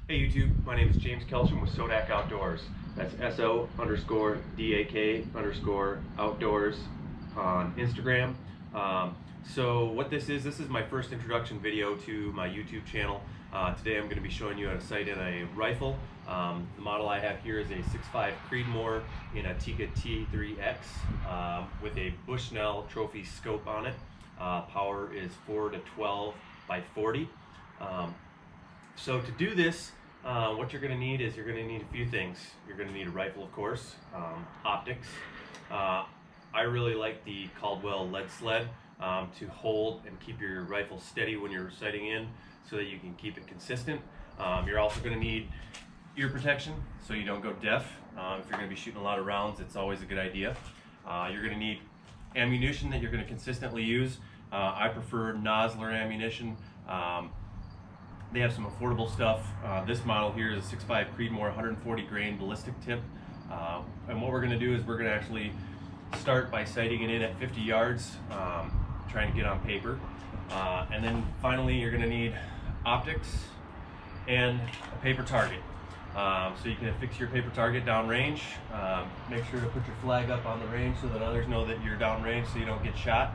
Hey YouTube, my name is James Kelsham with Sodak Outdoors. That's SO_DAK_outdoors on Instagram. So what this is my first introduction video to my YouTube channel. Today I'm going to be showing you how to sight in a rifle. The model I have here is a 6.5 Creedmoor in a Tikka T3X with a Bushnell trophy scope on it. Power is 4 to 12 by 40. So to do this, what you're going to need is you're going to need a few things. You're going to need a rifle, of course, optics. I really like the Caldwell lead sled to hold and keep your rifle steady when you're sighting in so that you can keep it consistent. You're also going to need ear protection so you don't go deaf. If you're going to be shooting a lot of rounds, it's always a good idea. You're going to need ammunition that you're going to consistently use. I prefer Nosler ammunition. They have some affordable stuff. This model here is a 6.5 Creedmoor 140 grain ballistic tip. And what we're going to do is we're going to actually start by sighting it in at 50 yards, trying to get on paper. And then finally you're going to need optics and a paper target. So you can affix your paper target downrange. Make sure to put your flag up on the range so that others know that you're downrange so you don't get shot.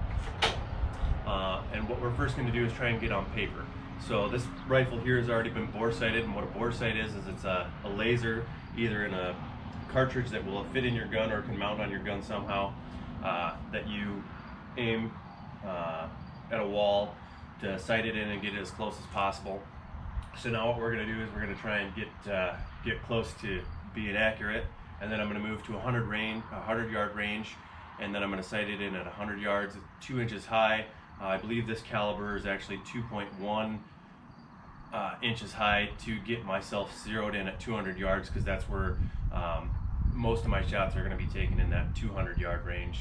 And what we're first going to do is try and get on paper. So this rifle here has already been bore sighted, and what a bore sight is it's a laser either in a cartridge that will fit in your gun or can mount on your gun somehow, that you aim at a wall to sight it in and get it as close as possible. So now what we're going to do is we're going to try and get close to being accurate, and then I'm going to move to a 100-yard range, and then I'm going to sight it in at 100 yards, 2 inches high. I believe this caliber is actually 2.1 inches high to get myself zeroed in at 200 yards, because that's where most of my shots are going to be taken, in that 200-yard range.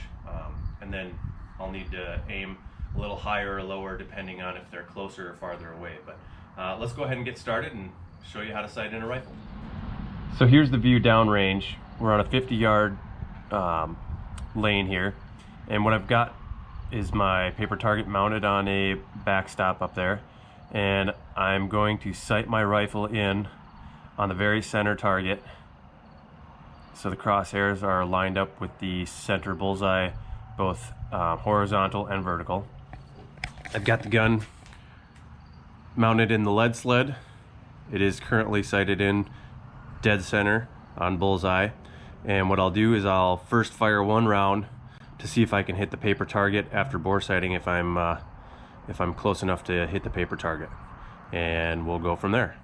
And then I'll need to aim a little higher or lower depending on if they're closer or farther away. But let's go ahead and get started and show you how to sight in a rifle. So here's the view downrange. We're on a 50-yard lane here, and what I've got is my paper target mounted on a backstop up there, and I'm going to sight my rifle in on the very center target, so the crosshairs are lined up with the center bullseye, both horizontal and vertical. I've got the gun mounted in the lead sled. It is currently sighted in dead center on bullseye, and what I'll do is I'll first fire one round to see if I can hit the paper target after bore sighting, if I'm close enough to hit the paper target, and we'll go from there.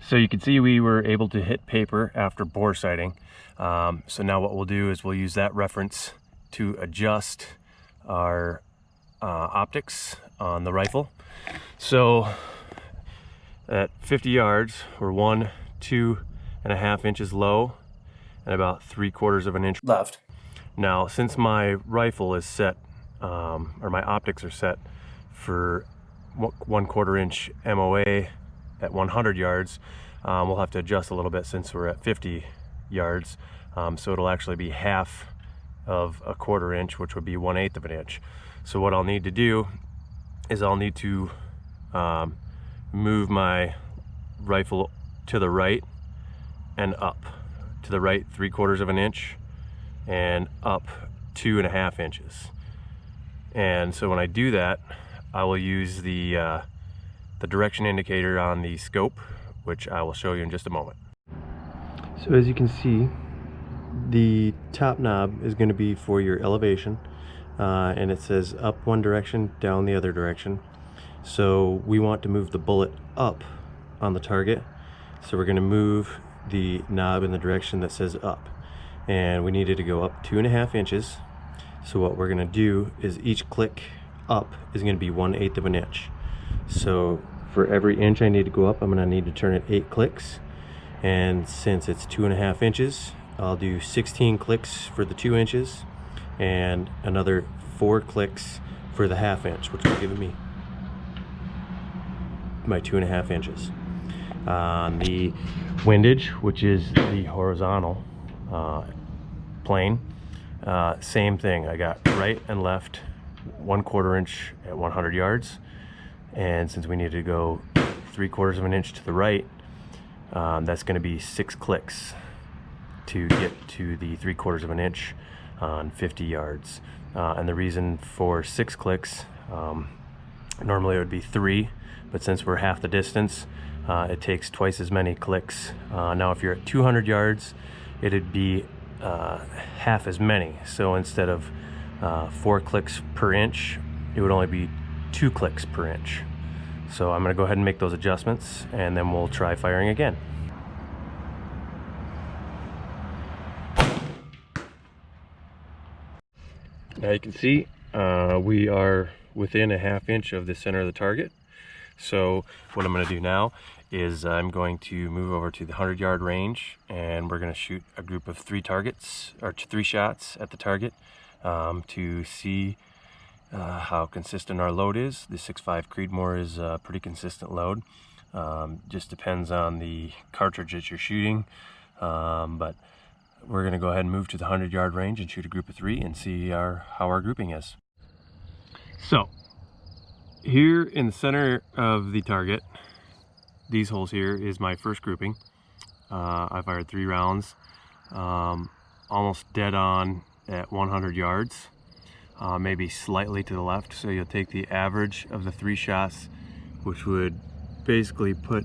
So you can see we were able to hit paper after bore sighting. So now what we'll do is we'll use that reference to adjust our optics on the rifle. So at 50 yards, we're 1.5 inches low and about 3/4 of an inch left. Now, since my rifle is set, or my optics are set for 1/4 inch MOA at 100 yards, we'll have to adjust a little bit since we're at 50 yards. So it'll actually be half of a 1/4 inch, which would be 1/8 of an inch. So what I'll need to do is I'll need to move my rifle to the right and up. To the right 3/4 of an inch and up 2.5 inches. And so when I do that, I will use the direction indicator on the scope, which I will show you in just a moment. So as you can see, the top knob is going to be for your elevation, and it says up one direction, down the other direction. So we want to move the bullet up on the target, so we're going to move the knob in the direction that says up, and we need it to go up 2.5 inches. So what we're going to do is each click up is going to be 1/8 of an inch. So for every inch I need to go up, I'm going to need to turn it 8 clicks, and since it's 2.5 inches, I'll do 16 clicks for the 2 inches and another 4 clicks for the 1/2 inch, which will give me my 2.5 inches. On the windage, which is the horizontal plane, Same thing, I got right and left 1/4 inch at 100 yards, and since we need to go 3/4 of an inch to the right, that's going to be 6 clicks to get to the 3/4 of an inch on 50 yards. And the reason for 6 clicks, normally it would be 3, but since we're half the distance, it takes twice as many clicks. Now if you're at 200 yards, it'd be half as many. So instead of 4 clicks per inch, it would only be 2 clicks per inch. So I'm going to go ahead and make those adjustments, and then we'll try firing again. Now you can see we are within a 1/2 inch of the center of the target. So what I'm going to do now is I'm going to move over to the 100-yard range, and we're going to shoot a group of 3 targets, or 3 shots at the target, to see how consistent our load is. The 6.5 Creedmoor is a pretty consistent load. Just depends on the cartridge that you're shooting, but we're going to go ahead and move to the 100-yard range and shoot a group of 3 and see how our grouping is. So here in the center of the target, these holes here, is my first grouping. I fired 3 rounds, almost dead on at 100 yards, maybe slightly to the left. So you'll take the average of the 3 shots, which would basically put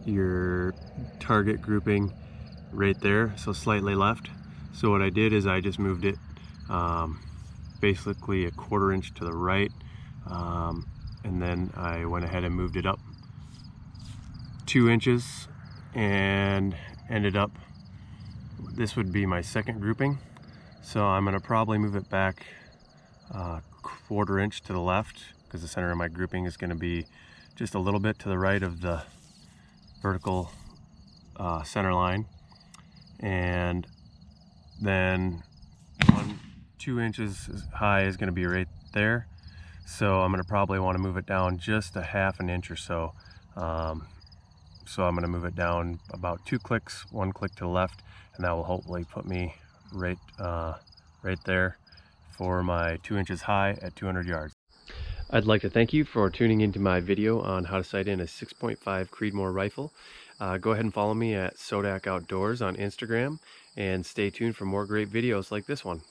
your target grouping right there, so slightly left. So what I did is I just moved it basically a 1/4 inch to the right, and then I went ahead and moved it up 2 inches and ended up, this would be my second grouping. So I'm going to probably move it back 1/4 inch to the left, because the center of my grouping is going to be just a little bit to the right of the vertical center line, and then 2 inches high is going to be right there. So I'm going to probably want to move it down just a 1/2 inch or so. So I'm going to move it down about 2 clicks, 1 click to the left, and that will hopefully put me right there for my 2 inches high at 200 yards. I'd like to thank you for tuning into my video on how to sight in a 6.5 Creedmoor rifle. Go ahead and follow me at Sodak Outdoors on Instagram, and stay tuned for more great videos like this one.